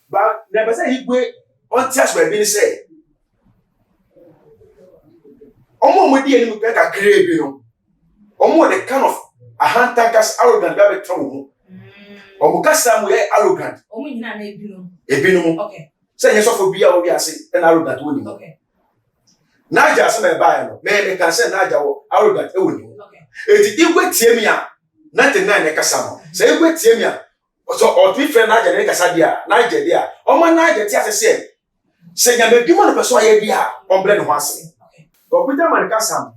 But never say he go on tears by being say. Omo mo di eni ka krebe no. Omo the kind of a hand tankers arrogant that be trouble. Omo kasa mo ye arrogant. Omo nyina na ebinu. Ebinu. Okay. Say yes for bia we ase and arrogant woni. Okay. Naja say me buy no. Me can say naja wo arrogant e woni. Okay. Eti igwe tie mi a 99 e kasa mo. Say igwe tie mi a so or three friend naja ne kasa dia, naja dia. Omo naja ti ase say nya me dwuma no person aye dia, omble no ho ase. But Peter man kasa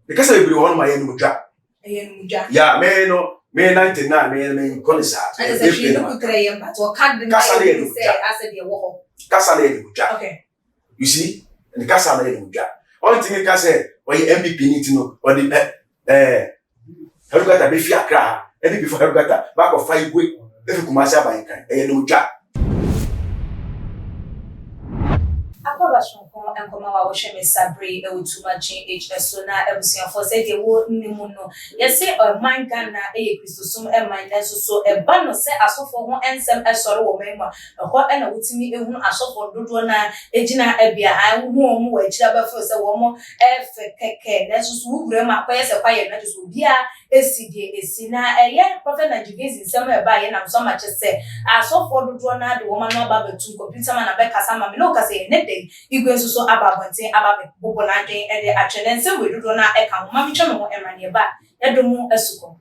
because I be one my enu dwa. Yeah, me no, me 99, me konisa. I say she no kutre yam but o card the say as the wo. Kasa na enu dwa. Okay. You see? And kasa na enu dwa. Only thing ka say, or MVP need to know or the Herugata be fi Accra. Any before Herugata back of 5 week if you come say ban kan enu dwa. Akobashonko enkoma wa wo hweme sabre e wotuma chin HS so na ebusiafo se de wo nimu no yesi man Ghana e Christosum e man neso so e ba no se asofo ho ensem esore wo mema ho e na wotimi ehunu asofo dodo na ejina ebia an hu omo wa ejira ba fo se wo mo e fe keke neso so wure ma kwaye se kwaye na so bia esidie esina eye prophet na jigezi nsem e ba ye na so ma chese asofo dodo na de wo ma no ba betu computer man na be kasa ma me no kasa ne igwe so ababonten ababe bobo na dwen e de atwene nse we dodo na e ka ho ma mi tweme ho emane ba edomu esuko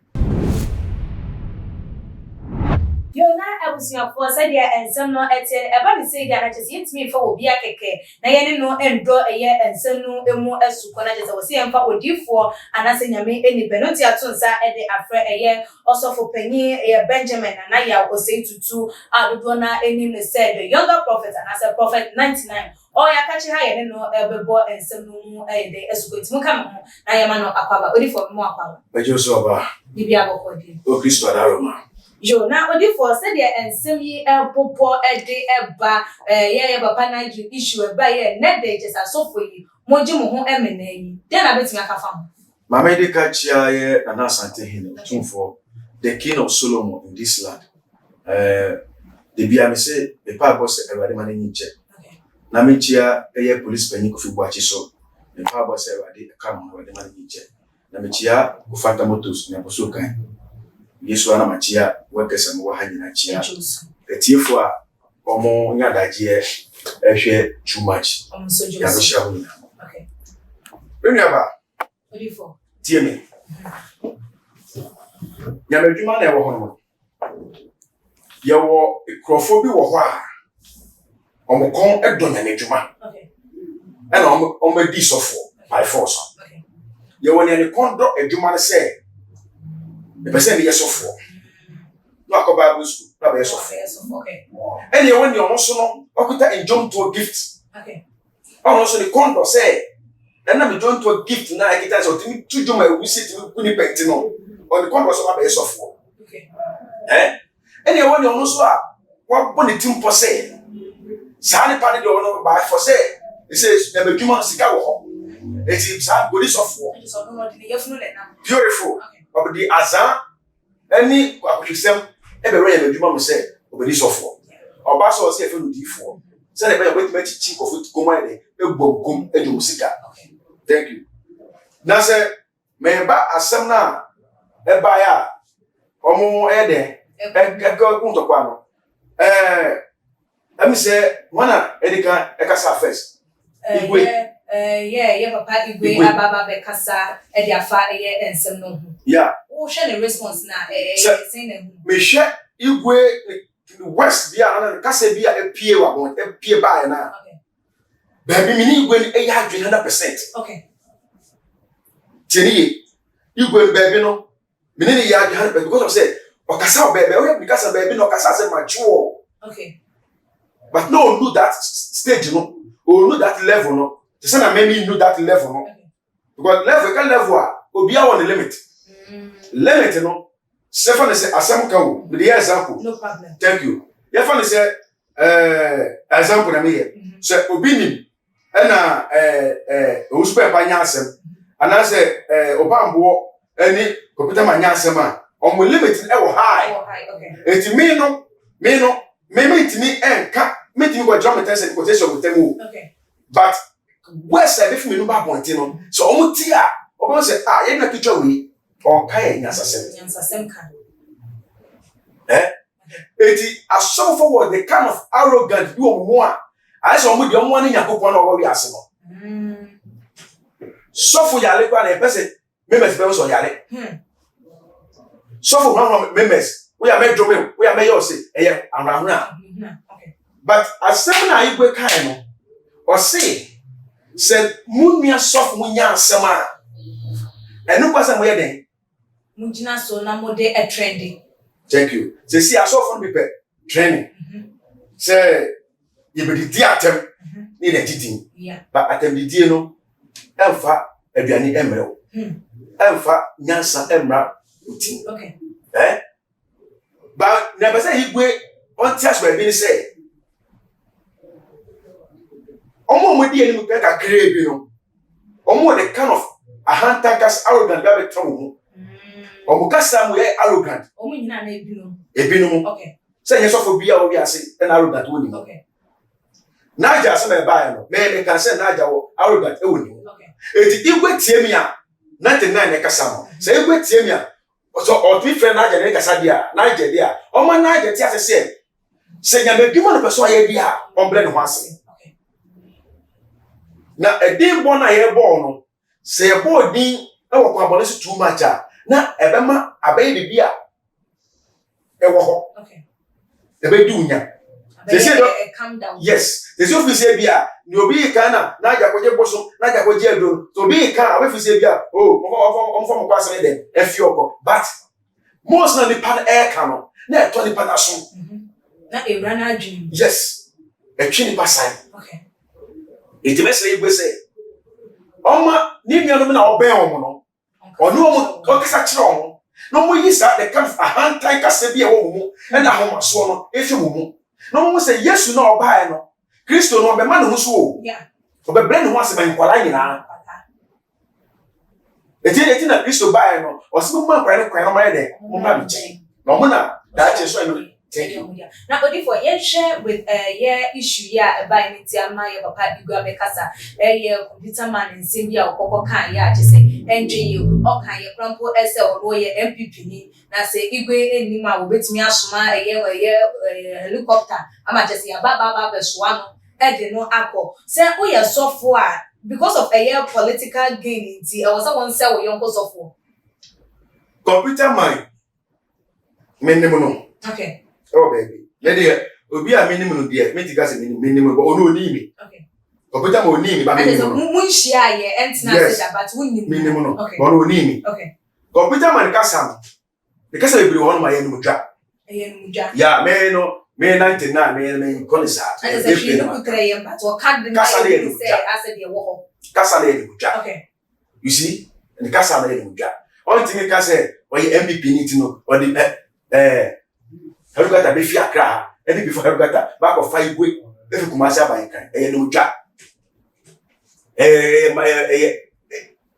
Yona ebusiafo se dia ensem no ete eba ni se dia na chese yetimi fa obi akeke na ye ne no endo eye ensem no emu esuko na chese wo se emfa odifo anase nyame eni penalty atonsa e de afre eye osofo panyi eye Benjamin na ya osei tutu adodo na eni ne said the younger prophet anase prophet 99 Oh ya kachi ha ye no ebebo ensem no mu de esuko timu kam ho na ye ma no akwaba odifo mu akwaba Bejo so ba bibia bokodi o Kristo adaroma Jo na odifo said ye ensem yi popo de eba ye papa na issue eba ye ne de just asofo yi moji mo ho emena yi de na betimi aka fam Mama de kachia ye na asante hino tumfo the king of Solomon in this land the bia me say the pa boss everybody man ni nche na me chia eye police panyi Kofi Boachi so the pa boss everybody come everybody man ni nche na me chia ku Fanta Motors na boso kan Yesu ana machia workers am wa hanyina chia etiefo a omo nyadaje ehwe too much ya be sha hu okay Remember odifo tie me ya medwuma na ewo hono ya wo ikrofo bi wo ho a omukon edonya nedwuma okay and omadi sofo by force okay ya wo ne kondo edwuma ne se the person be sofo no akoba Bible school na be sofo okay and ya when you also no okuta enjom to gift okay also the kondo say and na me join to a gift na akita so timi tujuma we sit kuni penti no or the kondo so be sofo okay and ya when you also what put the team for say Sani party do no by for say it says na bedwuma sika wo it is sa police of war beautiful of the azan any akwesem e be re bedwuma mo say police of war oba so say fe no difo say na be wait me chichi ko foot ko man e gbogum edum sika thank you na say me ba asem na e ba ya omo e de e ko kunto kwa no let me say wana edika ekasa first igwe papa igwe ababa be kasa e dia fa ensem no yeah wo hwe ne response na say na me hwe igwe west bia na kasa bia epie wa bon epie ba na okay baby mi ni igwe ni ya 100% okay tini igwe baby no mi ni ya 100% because of say okasa baby o ya kasa baby no kasa say mature okay but no know that stage no or know that level no the say na maybe know that level no because level obi a on the limit limit no sefa ne say asem ka wo the example no problem thank you ya fa ne say example na me here so obi ni na uspe pa nya asem ana say obambo ani computer ma nya asem a on limit e wo high okay eti me no meet me and meet me go drum test and quotation with them. Okay. But where's the different no bad point, so almost here, almost say, you're not picture we or kind as a same kind. It I saw forward the kind of arrogant you are more. I saw with your money and coupon over the arsenal. So for your liquor and a person, members bells on Yale. So for one members, we are made to we are made say, around now. But as 7 I go kind or say, said Munia soft Munya Sama. And no person wedding. Mujina so na mode a trending. Thank you. Say, see, I saw from people training. Say, you be the atem need a teaching. But atem the dear no, Alpha, Ebiani Emerald. Alpha, Nyansa Emra. Okay. But never say he wait on test where being say. Omo with the enemy like a grave, you know. Omo the kind of a hand tankers arrogant that be trouble. Omukasa mu ye arrogant. Omo nyina na ebinu. Ebinu. Okay. Say yes of bia obi ase and arrogant woni. Okay. Naja se me buy no. Me can say Naja wo arrogant e woni. Okay. Eti igwe tie mi a 99 e kasa mo. Say igwe tie mi a so o twi friend Naja ne kasa dia, Naja dia. Omo Naja ti ase se nya be dwuma no person aye dia, omble no ho ase. Okay. Na edin bo na ye bo no. Se ye bo din e wo kwa bo so too much a na ebema abaye bibia e wo ho. Okay. Ebe du nya. They say calm down. Yes. They say if you say bia, ni obi kana na ja koje boso, na ja koje edo. To be kan, we say bia, oh, from kwase dem, e fi oko. But most na the pan air cano, na to the pan aso. Na e rana dream. Yes. E twi ni pasai. Okay. It be say igwe say. Oma ni nua no na oben omo no. Onu omo okisa kire omo. No mo yisa the kind of a hand tie kase bia wo mu, e na ho maso no, e fi mu. No mo say yesu na obae no. Kristo no be man ho so o. Yeah. Obebre ne ho ase ban kwala nyina. Eti na Kristo bae no, ose mo man kwala ne kwala no ma de, mo ma bi che. No mo na da che so no. Thank you. Now, Odi for share with issue ya by Nitiama ya papa igwa bekasa computer man in Simbia or Coco can ya just say NGU or can ya crumple SL or lawyer MPP ni na say igwe enima will bet me asuma a helicopter. I'm just say baba beswano no ako. Say oh ya software because of a political gain in I was someone sell your software. Computer man. Menemo. Okay. Oh baby. Lady, obi a minimum dear, me tika se minimum but ono ni mi. Okay. Computer mo ni mi ba minimum. Mun share ye entina say but won ni minimum. Okay. Ono ni mi. Okay. Computer man kasa. The kasa be won ma ye no dwa. Yeah, me 99 me konisa. And say she no kutre ye but o card the kasa le say as the wo ho. Kasa le no dwa. Okay. You see? And the kasa le no dwa. On thing kasa o ye MVP ni ti no o the Herugata be fi akra. Any before Herugata back of 5 week. If you come as a bank, no jack.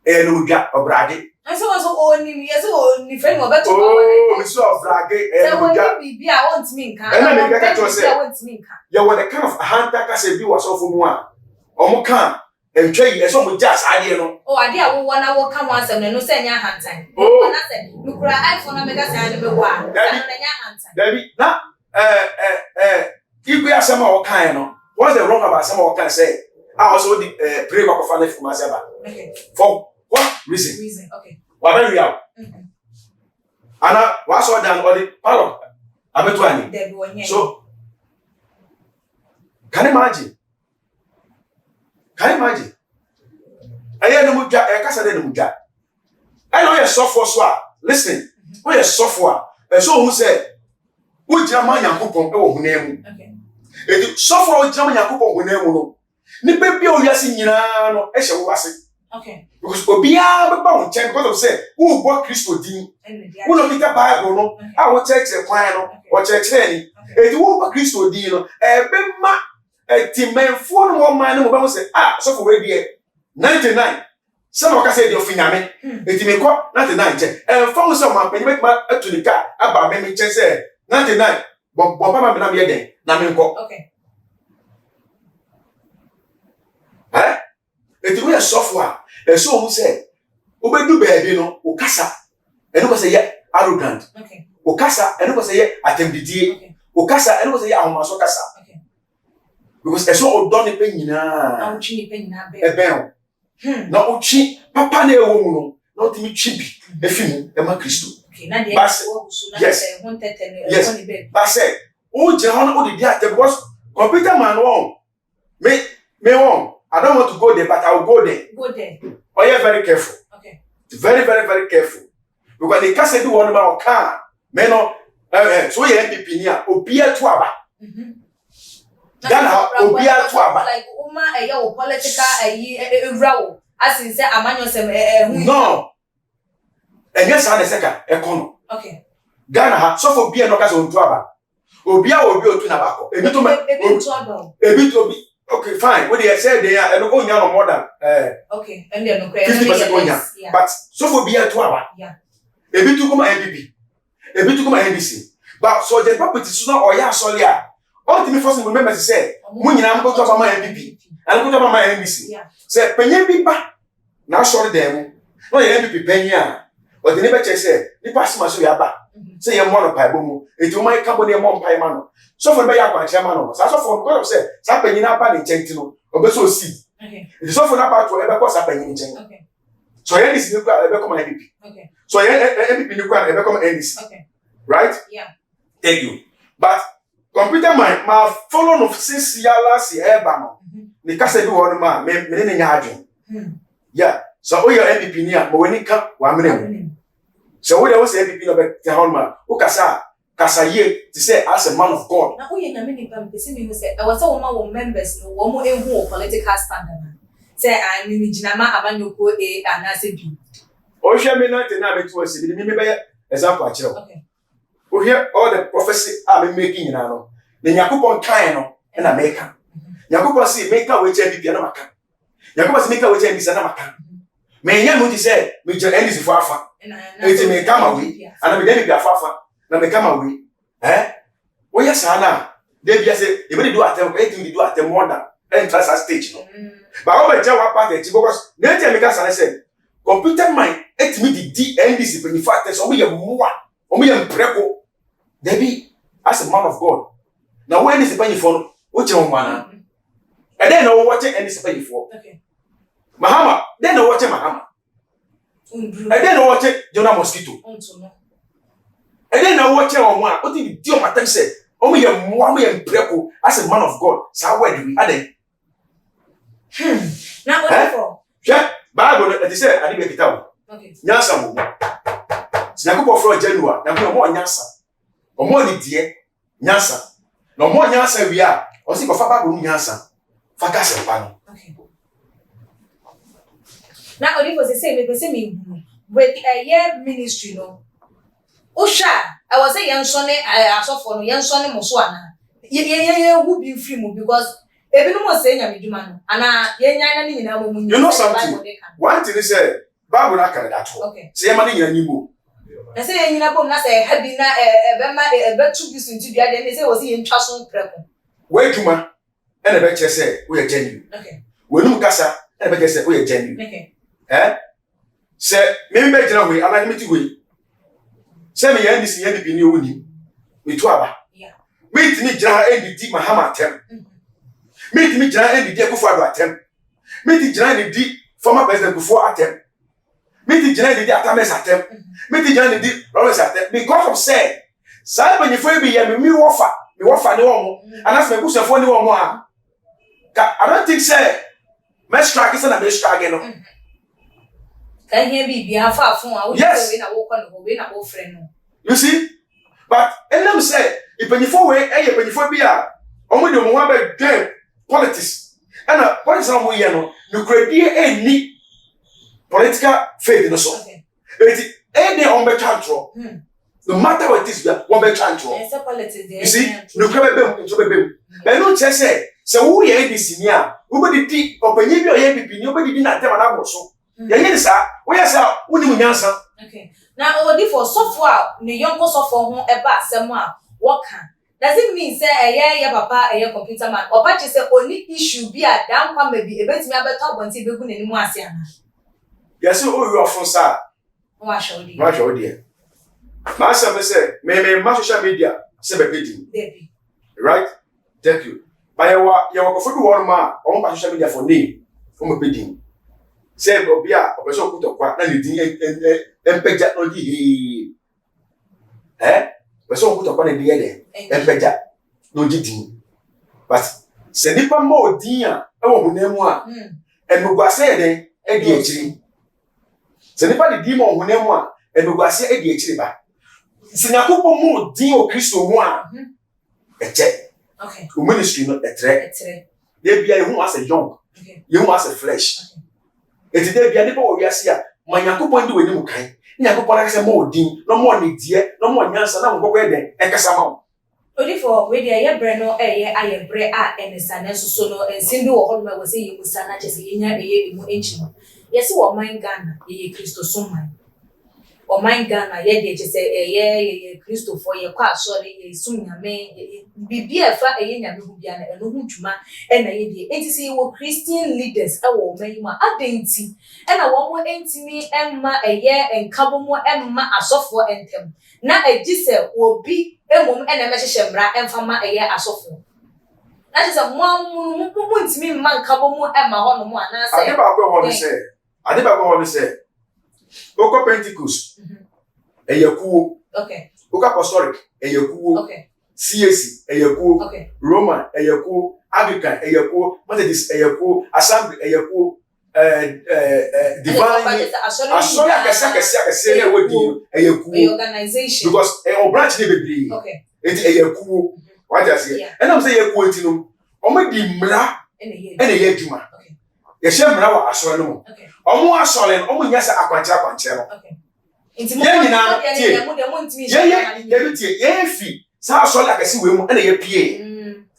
No jack or braggy. And so only yes, only friend of better. Oh, we saw braggy. Be I want me can. And I make a say, I want me can. You were the kind of hand that I said you was off from one. Or more can. And trade as some just idea. Oh, I did 1 hour come once and no send your hand time. Oh, nothing. Look, I phone a mega sand of a while. Debbie, now, if we are some more kind, what's the wrong about some more can say? I also pray about a family for myself. Okay. For what reason? Okay. Whatever we are. And I was all done on the palo. I bet one. So, can you imagine? Can you imagine? I hear no muja, I can't say no muja. I know you're software. Listen, we are software. And so who said, who German Yakupon, oh, name. Okay. It software German Yakupon, name. Ni baby, oh, yes, in Yano, Esha was it. Okay. Because Obia, bound, check what of say, who bought Christo Dean, who don't get a Bible, I will check the piano or church any. It won't be Christo Dean, a bema. A team man, 4 more man who say, so for ready 99. Some of us say, you're finame. It may call 99. And found some man, make my to the car about me, say 99. But papa me na me den na me nko. Okay. Eti we software. So who say obedu baabi no o kasa. Eno ko say ye arrogant. Okay. O kasa eno ko say ye atembidie. Okay. O kasa eno ko say ye ahomaso kasa. Okay. Because eso o don ne pe nyina. Na uchi ni pe nyina be. Eben. Na uchi papa na ewo mu no. Na otimi twi bi efimu e ma Kristo. Okay, na dey wo gusu na say won tete ne yes. But say o je hono o dey there because computer man won. Me won. I don't want to go there, but I will go there. Go there. Oh, you're very careful. Okay. Very, very, very careful. Because they can't say do one about car. Men no, so you MPP near Obia Tuaba. Ghana Obia Tuaba. Like Uma, a political row. As in say, Amanyo say, no. And yes, I second econo. Okay. Ghana so for Bia no case on Tuaba. Obia Tunabako. A bit trouble. A bit obi. Okay, fine. What they said they are going down more than okay, and then no 50% going down. But so for Bia Tuaba. Yeah. A bit to come MPP. A bit to come NDC. But so the property is not or ya solia. All the first remember to say, when you am go to my MPP, and go to my NDC. Yeah. Say penye biba. Now sorry them. No your MPP penya. But the neighbor say, the pass my so yaba. Say you money pay bomu. It you my company mon pay man. So for be ya kwa chairman. So for God say, sa penye na ba ni chentino. Obeso seed. Okay. It is so for na ba to ebe ko sa penye ni chen. Okay. So NDC ni kwa ebe ko my MPP. Okay. So MPP ni kwa ebe ko NDC. Okay. Right? Yeah. Thank you. But computer mind ma follow no since ya last year ba no. Ni kasa bi won ma me ne nya adwen. Yeah. So o your MPP ni a mo wani ka wa mene. So we dey say MPP no be te hon ma. O kasa ye to say as a man of God. Na o ye nyame ni pam pese mi say e was say wo ma wo members no wo mo ehu political standard. Say I mi ginama amanyoko anase bi. O hwe me na te na me to ase bi me be example a kire. Okay. We hear all the prophecy I'm making na no. The Yakupon kan no na meka. Yakupon say meka we che bibia na maka. Yakupon say meka we che ndisa na maka. Me nya mo ti say me je ndisi fo afa. Eti me kama we. Ana me dey bibia afa na me kama we. We yes na. Dey bia say e be do atem, e ti do atem more than enter stage no. But o be je wa part because na ti me ka say computer mind et me di ndisi pe ni fact so we ye moa. Omo ye mpreko. Debi as a man of God. Now when is the penny for what you want? And then no watching any penny for. Okay. Mahama, then no watching Mahama. And then no watching Jonah Mosquito. And then no watching on one. What did you my time say? Omo ye moa ye mpreko as a man of God. So where do we are then? Now what for? Yeah, Bible it say I didn't get it. Okay. Nyansa mo. Sinakupo from January, na mo nyansa. Omo ni die nyansa. Na omo nyansa wi a, o si ko fa ba go nyansa. Fa ka se pa no. Okay. Na odi for say me with a year ministry no. Osha, I was say yansone asofo no yansone mo so ana. Ye who be free mo because ebi no mo say nyame dwuma no. Ana ye nya na ni nyina mo mu. You know something? One thing is say Bible na kan that. Okay. Say ma ni nyina ni mo. Na say yen nyina bom na say habi na be ma be tu bi sunti bia de say was yen twa so preko. We dwuma e na be che say we ye genuine. Okay. We num kasa e na be che say we ye genuine. Okay. Say me be gina we ala me ti we. Say me yan disi yan bi ni oni. Me tu aba. Yeah. Me ti ni gina ndidi Mahama atem. Me ti mi gina ndidi Akufo-Addo atem. Me ti gina ndidi former president Akufo atem. Me ti gina ndidi Atames atem. Me ti gina ndidi Lawrence atem because of say say when you for be here me wofa ni omo and as me busefo ni omo a I don't think say me strike say na me strike no. Can hear be bia fa fun a wo we na wo ko no we na wo friend no. You see? But them say if penifo we penifo bi a omo de omo ba dwen politics. And politics na mo ye no kredie eni political faith no so. Okay. Eti any on be control. No matter what it is, one be control. Yes, politics there. You see? No krebe into bebe. But no say who ye this ni a, who be di opanyi bi o ye bibi ni obedi na tema na go so. Ye ye sa, we say woni munyansa. Okay. Now odi for software ne yonko software ho eba asem a wo kan Does it mean say yeah papa computer man or patch say only issue be a down kwa maybe a bit me abeto bonti begu n'animu ase ana. Yes, oh you are from sir. Wa shodi. Wa shodi. Master me say me social media say be pedi. Debi. Right? Thank you. But you go for the one man on social media for name. For me pedi. Say obi a operation kuto kwa na ni din empeja no di person kuto kwa na di de empeja no di din. But se nipa ma odin a e wo honam a emugwase de e di ekiri. Se nipa di di ma honam a emugwase e di ekiri ba. Se nyakopo mu din o Kristo mu a eche. Okay. O ministry no etre. Dey bia hu as a young. Okay. You as a flesh. Okay. Eti dey bia nipa wo wiase a ma nyakopo ndi weni mu kan. Nyakopo na kase ma odin, no mo ne die, no mo nyansa na mo kokko e den e kasa ma. Odi for we dey bre no aye bre a enisa na so no ensimbi wo ho no we say yimusa na chese yenya emu enchi no. Yes wo man Ghana ye Kristo so man. O man Ghana ye dey chese ye Kristo for ye kwa asori ye sum nyame bibia fa nyame hu bia na eno hu dwuma na ye dey enti say wo Christian leaders e wo man mu adenti na wo mo entimi emma enkabo mo emma asofo entem na agise obi emom na mehyehyɛ mra emfama asofo na just mo ntimi man kabo mo emma ho no mo ana say ade ba go ho say Oko Pentecost eyakuo okay Oko Apostolic eyakuo okay CAC eyakuo okay Roman eyakuo Anglican eyakuo Methodist eyakuo Assembly eyakuo Divine Asori akese na wodi eyakuo organization because o branch dey bebre okay enti eyakuo what you say and am say eyakuo enti no o me di mra ene ye adwuma okay ye hye mra wa asori no okay omo asole no omo nyasa akwankyere no okay inti mo nyina mo ntimi ye fi sa asole akase we mu ene ye pie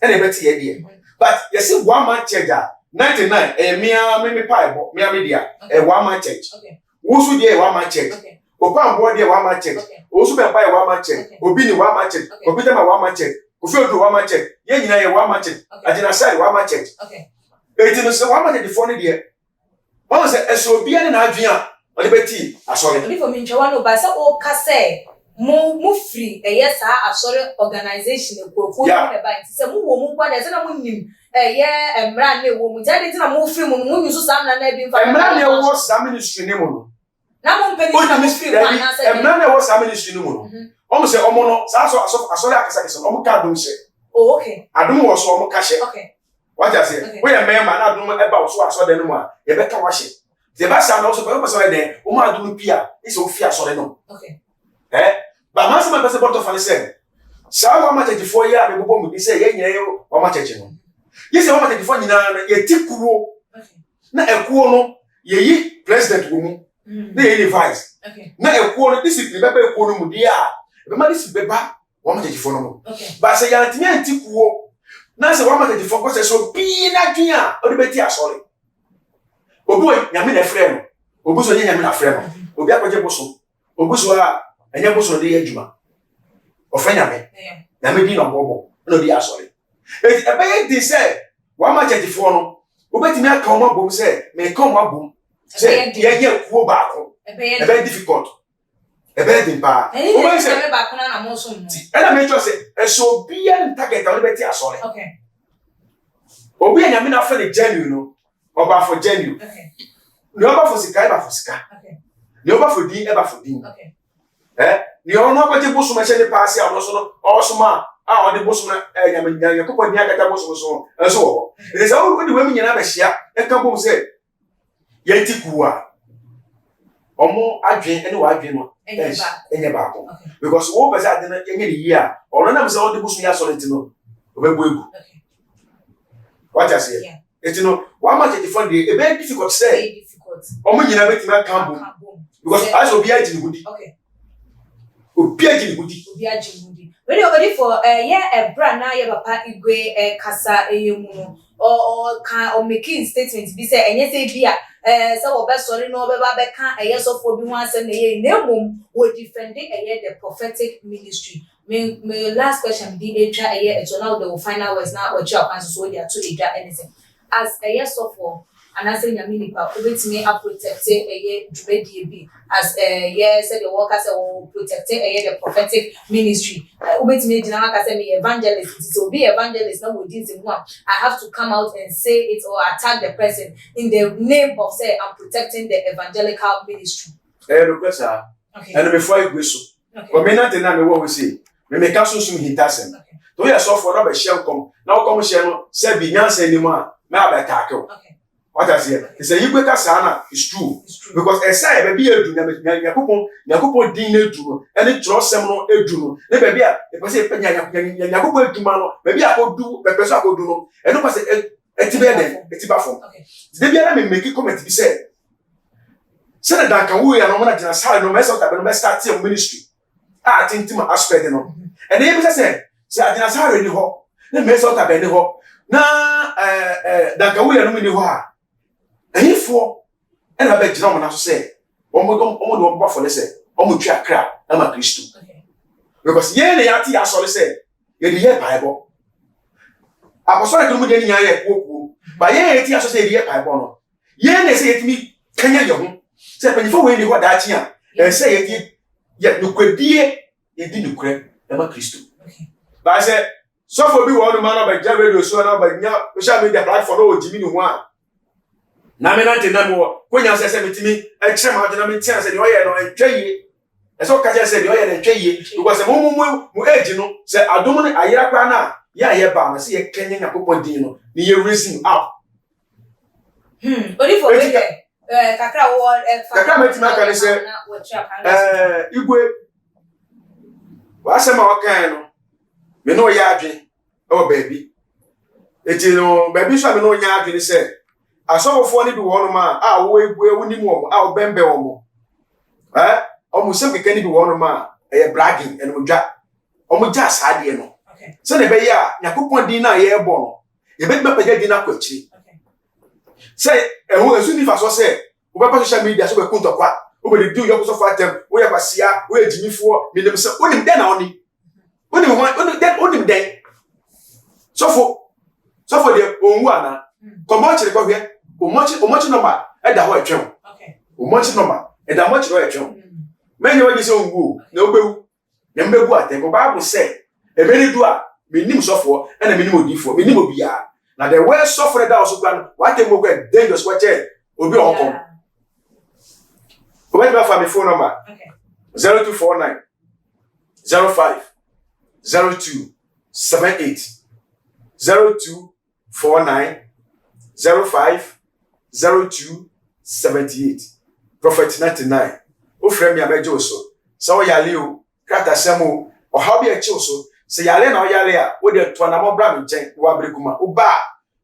ene beti ye de but you see one man church 99 me paibo me media one man church okay wo so de one man church okay opa mbo de one man church wo so be pai one man church obi ni one man church obi dem one man church ofi odo one man church ye nyina ye one man church agina side one man church okay eti no se one man church for ne de wọ́n sẹ́ ẹ̀sọ́ obi ẹni náà adùn à ọ̀dẹ́ bẹ́ẹ̀ tí asọ́rẹ́. Obi for mi ntwa no ba sẹ́ o ka sẹ́ mo free ẹ̀yẹ sá asọ́rẹ́ organization ekoko ní ẹ̀bá yìí sẹ́ mo wò mo gbọ́dọ̀ ẹ̀sẹ̀ náà mo nyìm ẹ̀yẹ ẹ̀mìrà ní ewo mu jáde tí na mo free mu mo nyùn so sáà nà ẹ̀bí nfa. ẹ̀mìrà ní ẹwọ́ sá ministry ní mu nù. Na mo mpẹ́ ní na mo free mu àná sẹ́ ẹ̀mìrà ní ẹwọ́ sá ministry ní mu nù. ọmọ sẹ ọmọ nọ sá asọ́rẹ́ akẹsàkẹsẹ ọmọ ká adum sẹ. Oh okay. Adum wọ so ọmọ ká hyẹ. Okay. Wọ́n ti àṣẹ wọ́n yẹ mẹ́ẹ̀mà náà adum ẹ̀bà ọ̀ṣọ́ àṣọ́dẹ nínú à yẹ bẹ́ ká wá hyẹ. The best I know so people say then o ma do pia is o fi asore no okay but man say my person bottle fan say sa wa ma 34 year me bobo mu bi say ye nyere o ma cheche no ye say o ma 34 nyina na ye tikuo okay na ekuo no ye yi president wo mu na ye vice okay na ekuo no discipline be ekuo no mu dia be ma discipline be ba o ma 34 no mu okay but say ya ntimi antikuo na say o ma 34 ko say so bi na dwen a o de beti asore obi nyame na frɛ no obi so nyame na frɛ no obi akɔgye boso obi so a enye boso de adwuma ɔfrɛ nyame nyame di na bobo na obi asɔre ebe di sɛ wa ma chetifo no obetimi aka o ma bom sɛ me ka o ma bom sɛ ye kuo baako ebe difficult ebe di pa o ba sɛ baako na mo so no ɛna me twa sɛ ɛso obi an target a beti asɔre okay obi nyame na frɛ ne genuine no Oba for genuine. Okay. Ni oba for sika eba for sika. Okay. Ni oba for din eba for din. Okay. Ni ono akwaje bosu ma hye ne paase a no so no osoma a ode bosu na nyanya kokọ ni agata bosu so enso wo. It is how we we nyina ba hia e ka bom se ye tiku a omo adwen ene wa adwen no enye ba ko. Because wo pese ade na enye ni yi a ono na me se ode bosu ya so lenti no obebu egu. Okay. What you say? Yeah. It's one much different day. A very difficult say. Very difficult. Omo nyina beti ma kambo. Because as obi agini hudi. Okay. Obi agini hudi. Obi agini hudi. When you ready for a brand now your papa igwe kasa eyemu no or making statement be say enye say bia say wo be sorry no be ba be kan eye sofo bi ho asem na ye na emom wo defending the prophetic ministry My last question be a year so now the final words now or job and so they are to anything. As a year so for and I say Yamini pa wait me a protect a year be as a year said the workers will protect a year the prophetic ministry. Wait me dinamaka say me evangelist it will be evangelist now within one. I have to come out and say it or attack the person in the name of say I'm protecting the evangelical ministry. Okay. And before you go so. But me not na me what we say. Me make us so hitasem. To ya so for no be share come. Now come share no say bi nyansa ni mu a me abetakew. Okay. What I say? He say you kweka sana is true. Because esai be bi edu na yakopon din na edu. Ene trosem no edu no. Ne be bia e pese penya yakopon eduma no. Be bia akodu be pese akodu no. Eno pese etibe den, etiba fom. Okay. De bia na me make comment bi say Send that can we and no side no mess up no start your ministry. I think to aspect no. And they say I didn't say already ho. Na mess up be ni ho. Na that can we no me ni ho a. Ehifo and I bet you no so say. Omo do for say. Omo twa kra na ma Kristo. Because ye na yati asole say. Ye the year Bible. Apostolic no dey nya ye kuku. But ye yati asole say the year Bible no. Ye na say yetimi kanya ye ho. Say penifo we ni ho daachi a e say ye nukwadie e di nukre e ma Kristo. Okay. But I say so for be one man about radio so na ba nya social media platform no jimi ni ho a na me na tena mo konya say metimi e kire ma na me tia say the oye no e twaye e so ka say the oye no twaye because mo age no say adom ne ayira kwa na ya ye ba na say ye kenya Yakobon din no ni ye raising up. Only for me kakra wo kakra metima ka ne say igwe wa sema wakan no me no ya adwen o baabi eti no baabi so me no nya adwen say asofo ne bi wo no ma a wo egwe woni mu o a wo bembe wo mo o mu sem keke ne bi wo no ma e bragging eno dwa o mu ja saade no se ne be ya Yakobon din na ye bo no ye be pagya din na kwachiri say ehu esu ni fa so say we be social media so be kunto kwa we be do your so for them we ya kwasia we ejimifo me dem say onim den na oni onim den so for the onwu ana komo chire ko hwe omochi number e da ho etwen omochi number e da mo chire ho etwen menye we say onwu na obewu na mbebu aten ko Bible say e be ni do a me nim so for e na me nim odifo me nim obia. Now the way suffer that also can what they go dangerous watch it will be on. Wait for my phone number. Okay. 0249 05 02 78 0249 05 02 78 Prophet 99. O frame ya mejo so. So yale o krata semo o how be a chill so. Se yale na yale a wo de to na mo bra me nchen wa brekuma o ba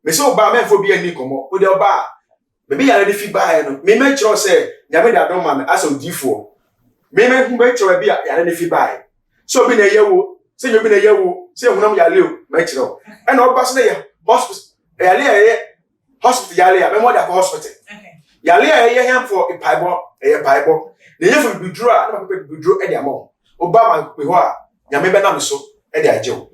me se o ba me fo bi ani komo o de o ba me bi yale de fi ba no me me chro se nyame da don ma me aso difo me hu be chro bi yale de fi ba so bi na yewo se nyo bi na yewo se hunam yale o me chro e na o ba so na ye hospital yale ye hospital yale a me mo da ko hospital yale ye hem for a paibo na ye fo bidro a na ko bidro e de amo o ba ma pe ho a nyame be na me so e de ajew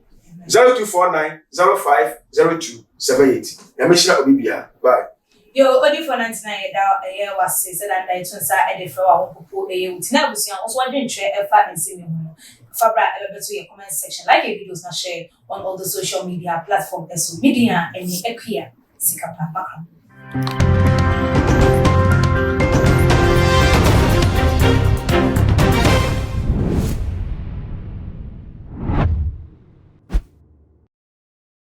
0249 05 02 78. Yamishira Obibia. Bye. Yo, Odi for 99 year was said and I turn side edit for our people. Tina was young, also I didn't share a fat and see me. Fabra, ever to your comment section, like your videos, not share on all the social media platforms, as media and Equia, Sikapa background.